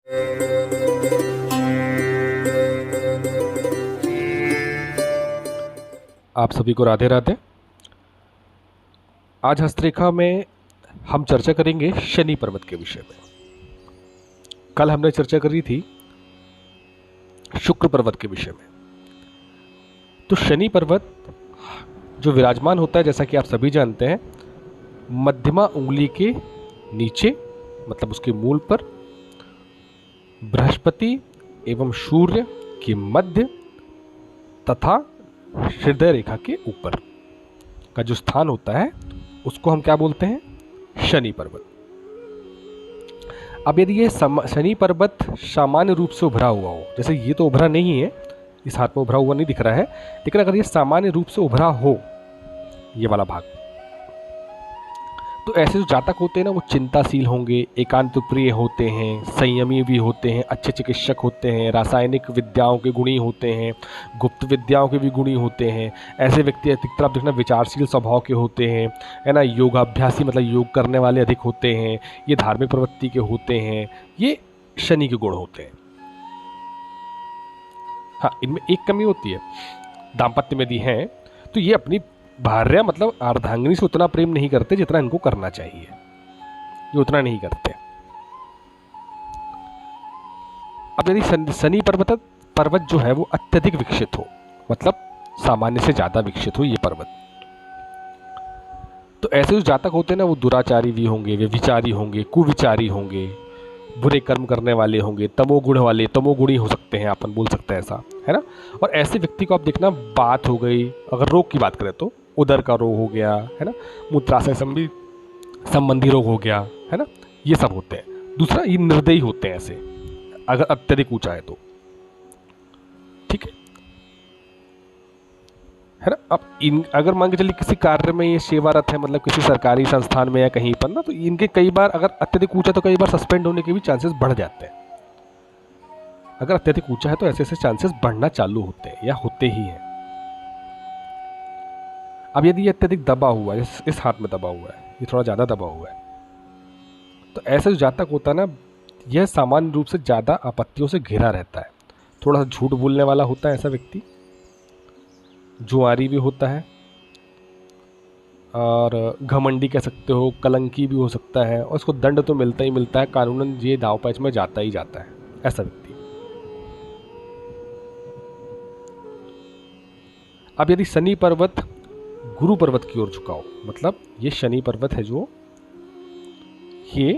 आप सभी को राधे राधे। आज हस्तरेखा में हम चर्चा करेंगे शनि पर्वत के विषय में। कल हमने चर्चा करी थी शुक्र पर्वत के विषय में। तो शनि पर्वत जो विराजमान होता है, जैसा कि आप सभी जानते हैं, मध्यमा उंगली के नीचे, मतलब उसके मूल पर, बृहस्पति एवं सूर्य के मध्य तथा हृदय रेखा के ऊपर का जो स्थान होता है उसको हम क्या बोलते हैं? शनि पर्वत। अब यदि ये शनि पर्वत सामान्य रूप से उभरा हुआ हो, जैसे ये तो उभरा नहीं है, इस हाथ में उभरा हुआ नहीं दिख रहा है, लेकिन अगर ये सामान्य रूप से उभरा हो, ये वाला भाग, तो ऐसे जो जातक होते हैं ना, वो चिंताशील होंगे, एकांत प्रिय होते हैं, संयमी भी होते हैं, अच्छे चिकित्सक होते हैं, रासायनिक विद्याओं के गुणी होते हैं, गुप्त विद्याओं के भी गुणी होते हैं। ऐसे व्यक्ति अधिकतर आप देखना विचारशील स्वभाव के होते हैं, है ना। योगाभ्यासी मतलब योग करने वाले अधिक होते हैं, ये धार्मिक प्रवृत्ति के होते हैं, ये शनि के गुण होते हैं। हाँ, इनमें एक कमी होती है, दाम्पत्य में यदि हैं तो ये अपनी भार्या मतलब अर्धांगिनी से उतना प्रेम नहीं करते जितना इनको करना चाहिए, ये उतना नहीं करते। अब यदि शनि पर्वत जो है वो अत्यधिक विकसित हो, मतलब सामान्य से ज्यादा विकसित हो ये पर्वत, तो ऐसे जो जातक होते हैं ना, वो दुराचारी भी होंगे, वे विचारी होंगे, कुविचारी होंगे, बुरे कर्म करने वाले होंगे, तमोगुण वाले, तमोगुणी हो सकते हैं, अपन बोल सकते हैं ऐसा, है ना। और ऐसे व्यक्ति को आप देखना, बात हो गई, अगर रोग की बात करें तो उदर का रोग हो गया, है ना, मूत्राशय संबंधी रोग हो गया, है ना, ये सब होते हैं। दूसरा, ये निर्दयी होते हैं ऐसे, अगर अत्यधिक ऊंचा है तो, ठीक है ना। अब इन अगर मान के चलिए किसी कार्य में ये सेवारत है, मतलब किसी सरकारी संस्थान में या कहीं पर ना, तो इनके कई बार अगर अत्यधिक ऊंचा तो कई बार सस्पेंड होने के भी चांसेस बढ़ जाते हैं। अगर अत्यधिक ऊंचा है तो ऐसे ऐसे चांसेस बढ़ना चालू होते हैं या होते ही हैं। अब यदि ये अत्यधिक दबा हुआ है, इस हाथ में दबा हुआ है, ये थोड़ा ज़्यादा दबा हुआ है, तो ऐसा जो जातक होता है ना, यह सामान्य रूप से ज़्यादा आपत्तियों से घिरा रहता है। थोड़ा सा झूठ बोलने वाला होता है ऐसा व्यक्ति, जुआरी भी होता है, और घमंडी कह सकते हो, कलंकी भी हो सकता है, और उसको दंड तो मिलता ही मिलता है, कानूनन ये दाव पैच में जाता ही जाता है ऐसा व्यक्ति। अब यदि शनि पर्वत गुरु पर्वत की ओर झुका हो, मतलब ये शनि पर्वत है जो ये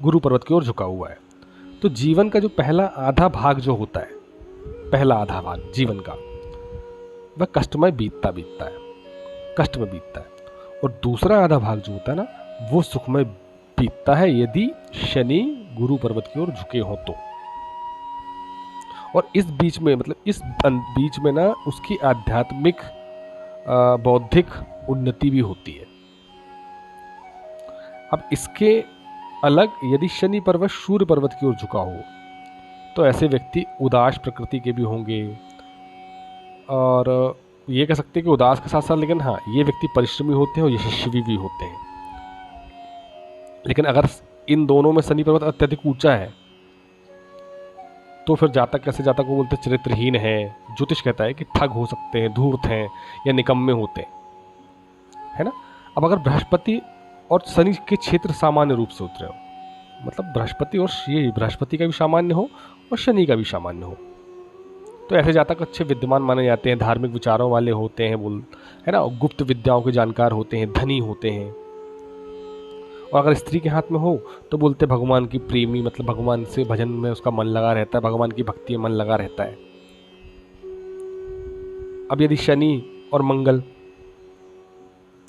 गुरु पर्वत की ओर झुका हुआ है, तो जीवन का जो पहला आधा भाग जो होता है, पहला आधा भाग जीवन का, वह कष्ट में बीतता है, कष्ट में बीतता है। और दूसरा आधा भाग जो होता है ना, वो सुख में बीतता है, यदि शनि गुरु पर्वत की ओर झुके हो तो। और इस बीच में, मतलब इस बीच में ना, उसकी आध्यात्मिक बौद्धिक उन्नति भी होती है। अब इसके अलग यदि शनि पर्वत सूर्य पर्वत की ओर झुका हो, तो ऐसे व्यक्ति उदास प्रकृति के भी होंगे, और ये कह सकते हैं कि उदास के साथ साथ, लेकिन हाँ, ये व्यक्ति परिश्रमी होते हैं और यशस्वी भी होते हैं। लेकिन अगर इन दोनों में शनि पर्वत अत्यधिक ऊंचा है, तो फिर जातक कैसे, जातक को बोलते चरित्रहीन है। ज्योतिष कहता है कि ठग हो सकते हैं, धूर्त हैं या निकम्मे होते हैं, है ना। अब अगर बृहस्पति और शनि के क्षेत्र सामान्य रूप से उतरे हो, मतलब बृहस्पति और ये बृहस्पति का भी सामान्य हो और शनि का भी सामान्य हो, तो ऐसे जातक अच्छे विद्वान माने जाते हैं, धार्मिक विचारों वाले होते हैं, है ना, गुप्त विद्याओं के जानकार होते हैं, धनी होते हैं। और अगर स्त्री के हाथ में हो तो बोलते भगवान की प्रेमी, मतलब भगवान से भजन में उसका मन लगा रहता है, भगवान की भक्ति में मन लगा रहता है। अब यदि शनि और मंगल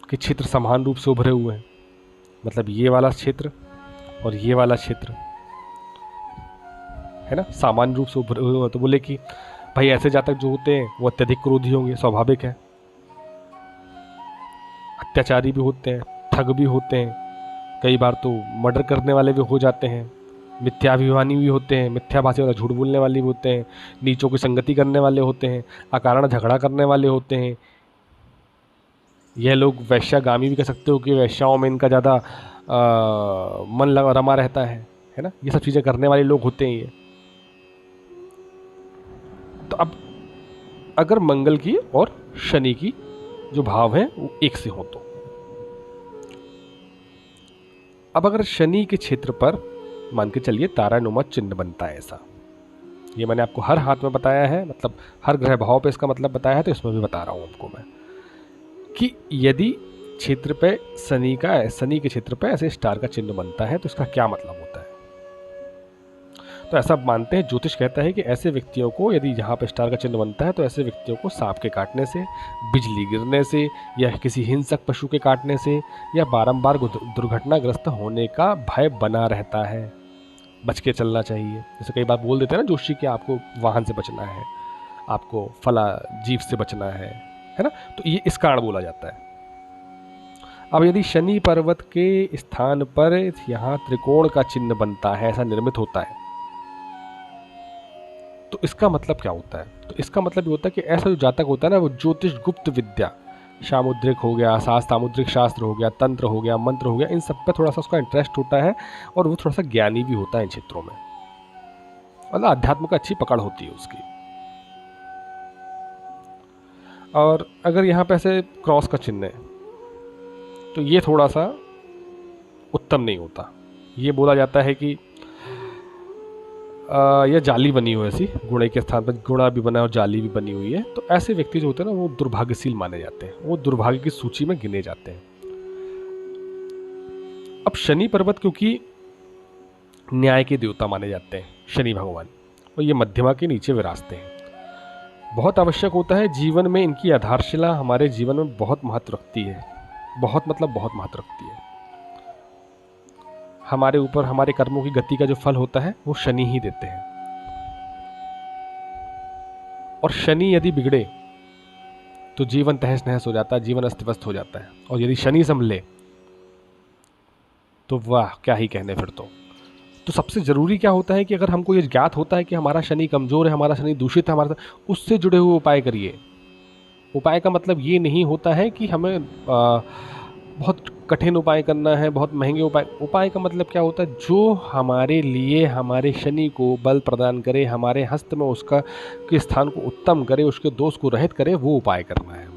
के क्षेत्र समान रूप से उभरे हुए हैं, मतलब ये वाला क्षेत्र और ये वाला क्षेत्र, है ना, सामान्य रूप से उभरे हुए, तो बोले कि भाई ऐसे जातक जो होते हैं वो अत्यधिक क्रोधी होंगे, स्वाभाविक है, अत्याचारी भी होते हैं, ठग भी होते हैं, कई बार तो मर्डर करने वाले भी हो जाते हैं, मिथ्याभिमानी भी होते हैं, मिथ्याभाषी वाला झूठ बोलने वाले भी होते हैं, नीचों की संगति करने वाले होते हैं, अकारण झगड़ा करने वाले होते हैं। यह लोग वैश्यागामी भी कह सकते हो कि वैश्याओं में इनका ज़्यादा मन लगा रमा रहता है है ना, ये सब चीज़ें करने वाले लोग होते हैं ये। तो अब अगर मंगल की और शनि की जो भाव हैं वो एक से हो तो अब अगर शनि के क्षेत्र पर मान के चलिए तारानुमा चिन्ह बनता है ऐसा, ये मैंने आपको हर हाथ में बताया है, मतलब हर ग्रह भाव पे इसका मतलब बताया है, तो इसमें भी बता रहा हूं आपको मैं कि यदि क्षेत्र पे शनि के क्षेत्र पे ऐसे स्टार का चिन्ह बनता है तो इसका क्या मतलब होता है। तो ऐसा मानते हैं, ज्योतिष कहता है कि ऐसे व्यक्तियों को, यदि यहाँ पे स्टार का चिन्ह बनता है तो ऐसे व्यक्तियों को सांप के काटने से, बिजली गिरने से, या किसी हिंसक पशु के काटने से, या बारंबार दुर्घटनाग्रस्त होने का भय बना रहता है। बच के चलना चाहिए। जैसे कई बार बोल देते हैं ना जोशी कि आपको वाहन से बचना है, आपको फला जीव से बचना है ना, तो ये इस कारण बोला जाता है। अब यदि शनि पर्वत के स्थान पर यहाँ त्रिकोण का चिन्ह बनता है, ऐसा निर्मित होता है, तो इसका मतलब क्या होता है। तो इसका मतलब ये होता है कि ऐसा जो जातक होता है ना, वो ज्योतिष गुप्त विद्या, सामुद्रिक हो गया, सामुद्रिक शास्त्र हो गया, तंत्र हो गया, मंत्र हो गया, इन सब पे थोड़ा सा उसका इंटरेस्ट होता है और वो थोड़ा सा ज्ञानी भी होता है इन क्षेत्रों में, मतलब अध्यात्म का अच्छी पकड़ होती है उसकी। और अगर यहाँ पे ऐसे क्रॉस का चिन्ह है तो ये थोड़ा सा उत्तम नहीं होता। ये बोला जाता है कि यह जाली बनी हुई है, ऐसी गुणे के स्थान पर गुणा भी बना है और जाली भी बनी हुई है, तो ऐसे व्यक्ति जो होते हैं ना वो दुर्भाग्यशील माने जाते हैं, वो दुर्भाग्य की सूची में गिने जाते हैं। अब शनि पर्वत क्योंकि न्याय के देवता माने जाते हैं शनि भगवान, और ये मध्यमा के नीचे विराजते हैं, बहुत आवश्यक होता है जीवन में, इनकी आधारशिला हमारे जीवन में बहुत महत्व रखती है, बहुत मतलब बहुत महत्व रखती है। हमारे ऊपर हमारे कर्मों की गति का जो फल होता है वो शनि ही देते हैं, और शनि यदि बिगड़े तो जीवन तहस नहस हो जाता है, जीवन अस्त व्यस्त हो जाता है, और यदि शनि संभले तो वाह क्या ही कहने फिर तो सबसे ज़रूरी क्या होता है कि अगर हमको ये ज्ञात होता है कि हमारा शनि कमज़ोर है, हमारा शनि दूषित है, हमारा, उससे जुड़े हुए उपाय करिए। उपाय का मतलब ये नहीं होता है कि हमें बहुत कठिन उपाय करना है, बहुत महंगे उपाय का मतलब क्या होता है, जो हमारे लिए हमारे शनि को बल प्रदान करे, हमारे हस्त में उसका के स्थान को उत्तम करे, उसके दोष को रहित करे, वो उपाय करना है हमको।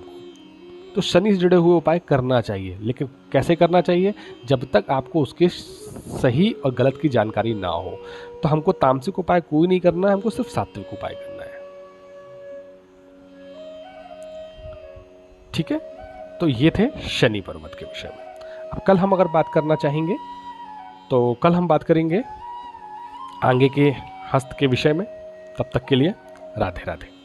तो शनि से जुड़े हुए उपाय करना चाहिए, लेकिन कैसे करना चाहिए, जब तक आपको उसके सही और गलत की जानकारी ना हो। तो हमको तामसिक उपाय कोई नहीं करना है, हमको सिर्फ सात्विक उपाय करना है। ठीक है, तो ये थे शनि पर्वत के विषय में। अब कल हम अगर बात करना चाहेंगे तो कल हम बात करेंगे आगे के हस्त के विषय में। तब तक के लिए राधे राधे।